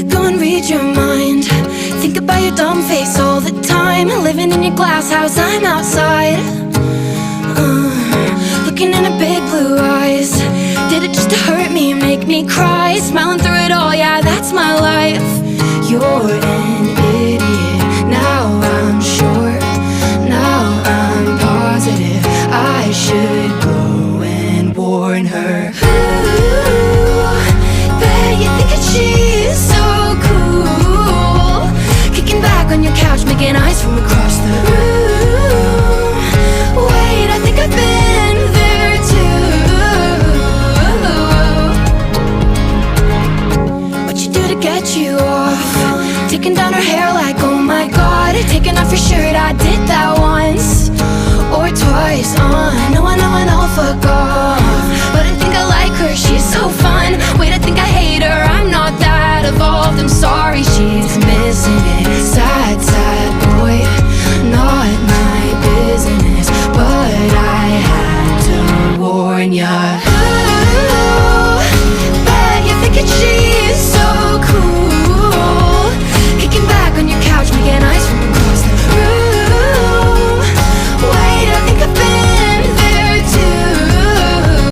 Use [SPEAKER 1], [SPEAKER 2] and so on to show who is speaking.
[SPEAKER 1] could go and read your mind. Think about your dumb face all the time. Living in your glass house, I'm outside, looking in her big blue eyes. Did it just to hurt me, make me cry? Smiling through it all, yeah, that's my life. You're an idiot, now I'm sure. Now I'm positive I should go and warn her. Ooh, bet you think that she's so cool, kicking back on your couch, making eyes from across the room. Wait, I think I've been there too. What you do to get you off? Taking down her hair like, oh my god. Taking off your shirt, I did that once or twice. I know, fuck off. But I think I like her, she's so fun. Wait,